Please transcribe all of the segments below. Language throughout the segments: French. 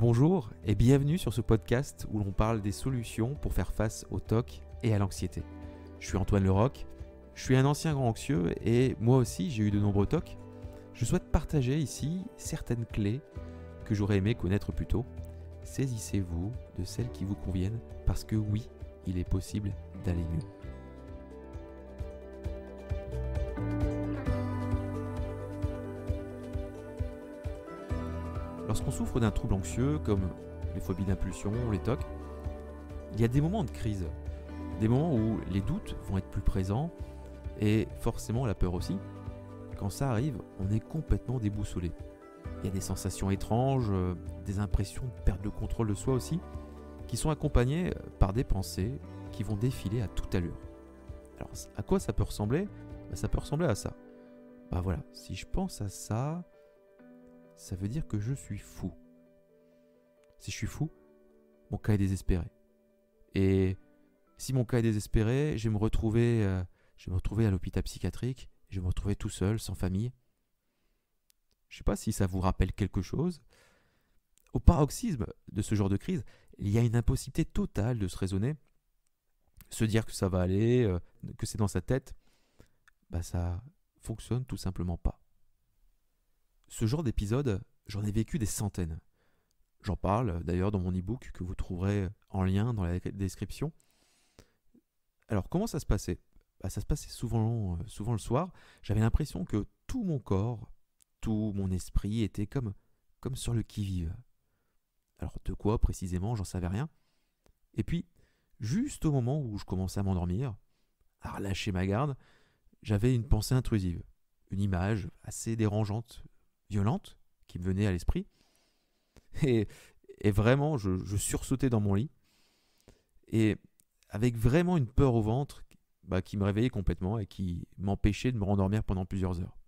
Bonjour et bienvenue sur ce podcast où l'on parle des solutions pour faire face au TOC et à l'anxiété. Je suis Antoine Leroc, je suis un ancien grand anxieux et moi aussi j'ai eu de nombreux TOC. Je souhaite partager ici certaines clés que j'aurais aimé connaître plus tôt. Saisissez-vous de celles qui vous conviennent parce que oui, il est possible d'aller mieux. Lorsqu'on souffre d'un trouble anxieux, comme les phobies d'impulsion, les TOC, il y a des moments de crise, des moments où les doutes vont être plus présents et forcément la peur aussi. Quand ça arrive, on est complètement déboussolé. Il y a des sensations étranges, des impressions de perte de contrôle de soi aussi, qui sont accompagnées par des pensées qui vont défiler à toute allure. Alors, à quoi ça peut ressembler ? Ça peut ressembler à ça. Voilà, si je pense à ça, ça veut dire que je suis fou. Si je suis fou, mon cas est désespéré. Et si mon cas est désespéré, je vais me retrouver à l'hôpital psychiatrique, je vais me retrouver tout seul, sans famille. Je ne sais pas si ça vous rappelle quelque chose. Au paroxysme de ce genre de crise, il y a une impossibilité totale de se raisonner. Se dire que ça va aller, que c'est dans sa tête, ça fonctionne tout simplement pas. Ce genre d'épisode, j'en ai vécu des centaines. J'en parle d'ailleurs dans mon e-book que vous trouverez en lien dans la description. Alors comment ça se passait ? Ça se passait souvent le soir. J'avais l'impression que tout mon corps, tout mon esprit était comme sur le qui-vive. Alors de quoi précisément, j'en savais rien. Et puis, juste au moment où je commençais à m'endormir, à relâcher ma garde, j'avais une pensée intrusive, une image assez dérangeante, violente, qui me venait à l'esprit. Et vraiment, je sursautais dans mon lit. Et avec vraiment une peur au ventre qui me réveillait complètement et qui m'empêchait de me rendormir pendant plusieurs heures.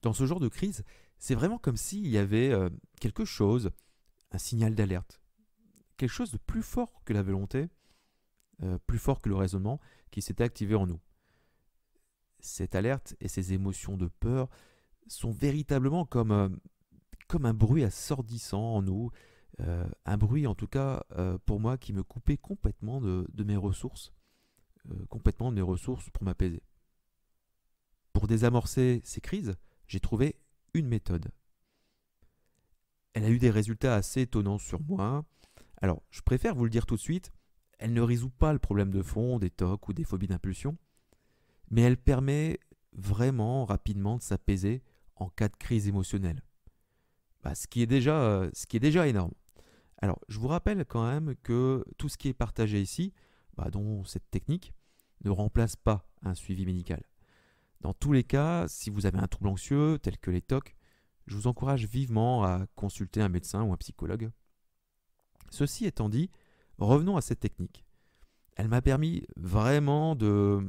Dans ce genre de crise, c'est vraiment comme s'il y avait quelque chose, un signal d'alerte, quelque chose de plus fort que la volonté, plus fort que le raisonnement, qui s'était activé en nous. Cette alerte et ces émotions de peur sont véritablement comme un bruit assourdissant en nous, un bruit en tout cas pour moi qui me coupait complètement de mes ressources, pour m'apaiser. Pour désamorcer ces crises, j'ai trouvé une méthode. Elle a eu des résultats assez étonnants sur moi. Alors, je préfère vous le dire tout de suite, elle ne résout pas le problème de fond des TOC ou des phobies d'impulsion, mais elle permet vraiment rapidement de s'apaiser en cas de crise émotionnelle. Ce qui est déjà énorme. Alors, je vous rappelle quand même que tout ce qui est partagé ici, dont cette technique, ne remplace pas un suivi médical. Dans tous les cas, si vous avez un trouble anxieux tel que les TOC, je vous encourage vivement à consulter un médecin ou un psychologue. Ceci étant dit, revenons à cette technique. Elle m'a permis vraiment de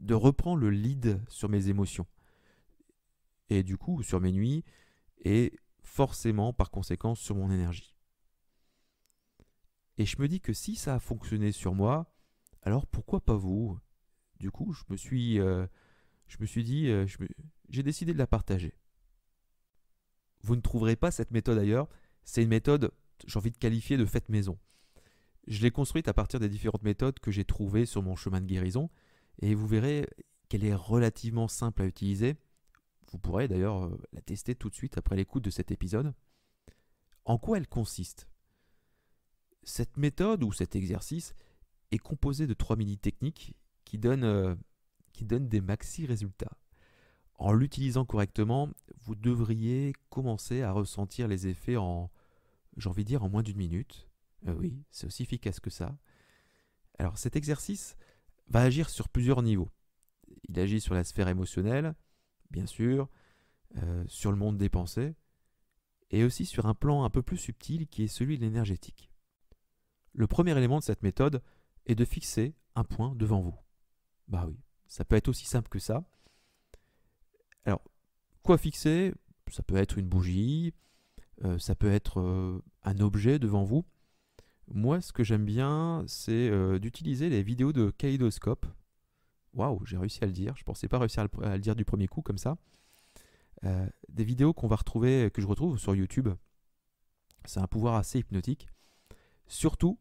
reprendre le lead sur mes émotions. Et du coup, sur mes nuits, et forcément, par conséquent, sur mon énergie. Et je me dis que si ça a fonctionné sur moi, alors pourquoi pas vous ? Du coup, je me suis dit, j'ai décidé de la partager. Vous ne trouverez pas cette méthode ailleurs. C'est une méthode, j'ai envie de qualifier de faite maison. Je l'ai construite à partir des différentes méthodes que j'ai trouvées sur mon chemin de guérison. Et vous verrez qu'elle est relativement simple à utiliser. Vous pourrez d'ailleurs la tester tout de suite après l'écoute de cet épisode. En quoi elle consiste ? Cette méthode ou cet exercice est composé de 3 mini-techniques qui donnent des maxi-résultats. En l'utilisant correctement, vous devriez commencer à ressentir les effets en moins d'1 minute. Oui, c'est aussi efficace que ça. Alors cet exercice va agir sur plusieurs niveaux. Il agit sur la sphère émotionnelle, bien sûr, sur le monde des pensées, et aussi sur un plan un peu plus subtil qui est celui de l'énergétique. Le premier élément de cette méthode est de fixer un point devant vous. Oui, ça peut être aussi simple que ça. Alors, quoi fixer ? Ça peut être une bougie, ça peut être un objet devant vous. Moi, ce que j'aime bien, c'est d'utiliser les vidéos de Kaleidoscope. Waouh, j'ai réussi à le dire. Je ne pensais pas réussir à le dire du premier coup comme ça. Des vidéos que je retrouve sur YouTube C'est un pouvoir assez hypnotique. Surtout,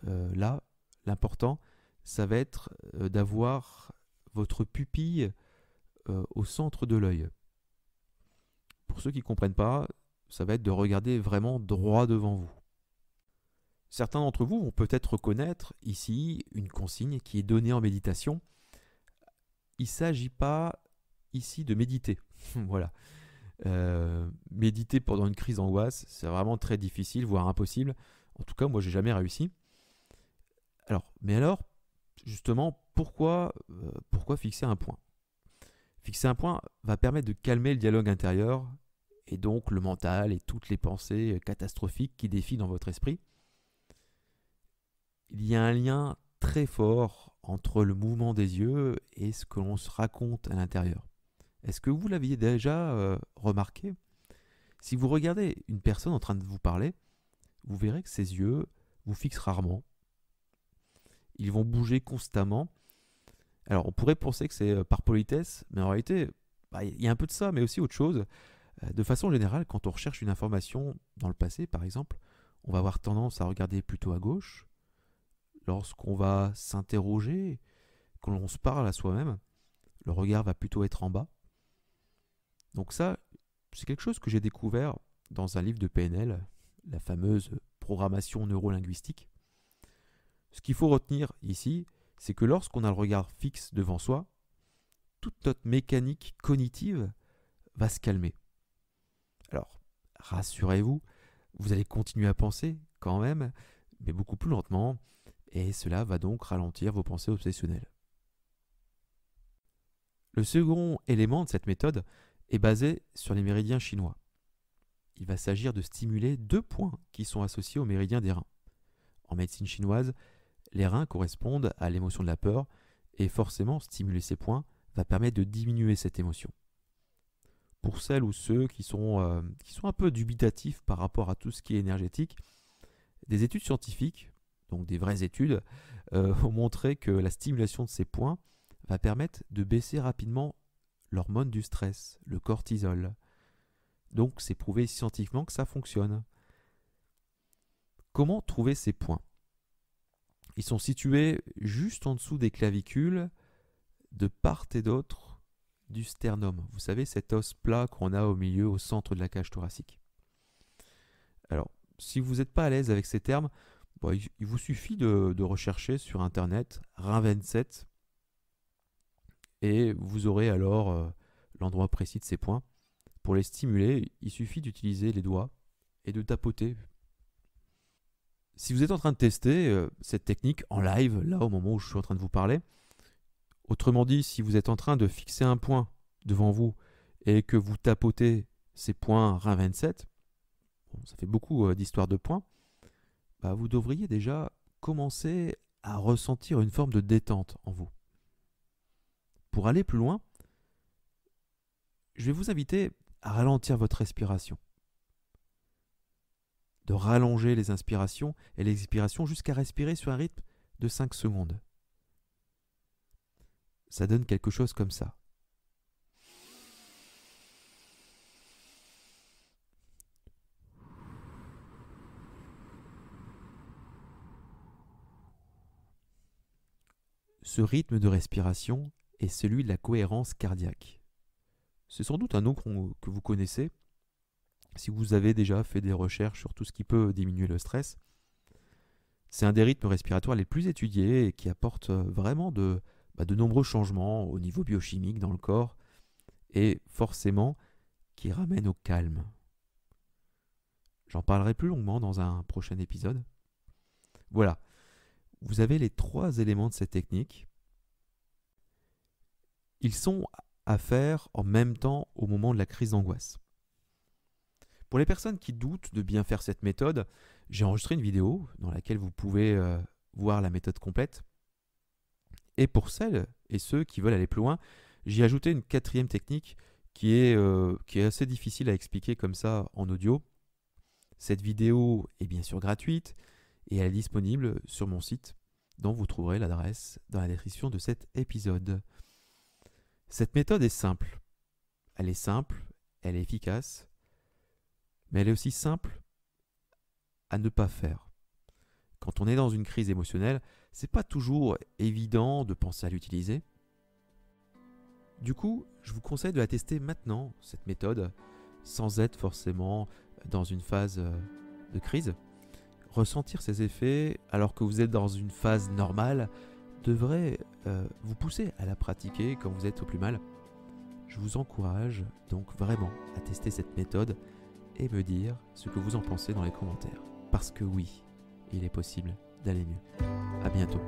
là, l'important, ça va être d'avoir votre pupille au centre de l'œil. Pour ceux qui ne comprennent pas, ça va être de regarder vraiment droit devant vous. Certains d'entre vous vont peut-être reconnaître ici une consigne qui est donnée en méditation. Il ne s'agit pas ici de méditer. Voilà. Méditer pendant une crise d'angoisse, c'est vraiment très difficile, voire impossible. En tout cas, moi, j'ai jamais réussi. Mais alors, justement, pourquoi fixer un point? Fixer un point va permettre de calmer le dialogue intérieur et donc le mental et toutes les pensées catastrophiques qui défilent dans votre esprit. Il y a un lien très fort entre le mouvement des yeux et ce que l'on se raconte à l'intérieur. Est-ce que vous l'aviez déjà remarqué? Si vous regardez une personne en train de vous parler, vous verrez que ses yeux vous fixent rarement. Ils vont bouger constamment. Alors, on pourrait penser que c'est par politesse, mais en réalité, il y a un peu de ça, mais aussi autre chose. De façon générale, quand on recherche une information dans le passé, par exemple, on va avoir tendance à regarder plutôt à gauche. Lorsqu'on va s'interroger, quand on se parle à soi-même, le regard va plutôt être en bas. Donc ça, c'est quelque chose que j'ai découvert dans un livre de PNL, la fameuse programmation neurolinguistique. Ce qu'il faut retenir ici, c'est que lorsqu'on a le regard fixe devant soi, toute notre mécanique cognitive va se calmer. Alors, rassurez-vous, vous allez continuer à penser quand même, mais beaucoup plus lentement, et cela va donc ralentir vos pensées obsessionnelles. Le second élément de cette méthode est basé sur les méridiens chinois. Il va s'agir de stimuler 2 points qui sont associés aux méridiens des reins. En médecine chinoise, les reins correspondent à l'émotion de la peur, et forcément stimuler ces points va permettre de diminuer cette émotion. Pour celles ou ceux qui sont un peu dubitatifs par rapport à tout ce qui est énergétique, des études scientifiques, donc des vraies études, ont montré que la stimulation de ces points va permettre de baisser rapidement l'hormone du stress, le cortisol. Donc c'est prouvé scientifiquement que ça fonctionne. Comment trouver ces points? Ils sont situés juste en dessous des clavicules, de part et d'autre du sternum. Vous savez, cet os plat qu'on a au milieu, au centre de la cage thoracique. Alors, si vous n'êtes pas à l'aise avec ces termes, il vous suffit de rechercher sur Internet rein 27 et vous aurez alors l'endroit précis de ces points. Pour les stimuler, il suffit d'utiliser les doigts et de tapoter. Si vous êtes en train de tester cette technique en live, là au moment où je suis en train de vous parler, autrement dit, si vous êtes en train de fixer un point devant vous et que vous tapotez ces points rein 27, ça fait beaucoup d'histoires de points, vous devriez déjà commencer à ressentir une forme de détente en vous. Pour aller plus loin, je vais vous inviter à ralentir votre respiration, de rallonger les inspirations et les expirations jusqu'à respirer sur un rythme de 5 secondes. Ça donne quelque chose comme ça. Ce rythme de respiration est celui de la cohérence cardiaque. C'est sans doute un nom que vous connaissez si vous avez déjà fait des recherches sur tout ce qui peut diminuer le stress. C'est un des rythmes respiratoires les plus étudiés et qui apporte vraiment de nombreux changements au niveau biochimique dans le corps et forcément qui ramène au calme. J'en parlerai plus longuement dans un prochain épisode. Voilà, vous avez les 3 éléments de cette technique. Ils sont à faire en même temps au moment de la crise d'angoisse. Pour les personnes qui doutent de bien faire cette méthode, j'ai enregistré une vidéo dans laquelle vous pouvez voir la méthode complète. Et pour celles et ceux qui veulent aller plus loin, j'ai ajouté une 4e technique qui est assez difficile à expliquer comme ça en audio. Cette vidéo est bien sûr gratuite et elle est disponible sur mon site dont vous trouverez l'adresse dans la description de cet épisode. Cette méthode est simple. Elle est efficace, mais elle est aussi simple à ne pas faire. Quand on est dans une crise émotionnelle, c'est pas toujours évident de penser à l'utiliser. Du coup, je vous conseille de la tester maintenant, cette méthode, sans être forcément dans une phase de crise. Ressentir ces effets alors que vous êtes dans une phase normale devrait vous pousser à la pratiquer quand vous êtes au plus mal. Je vous encourage donc vraiment à tester cette méthode et me dire ce que vous en pensez dans les commentaires. Parce que oui, il est possible d'aller mieux. À bientôt.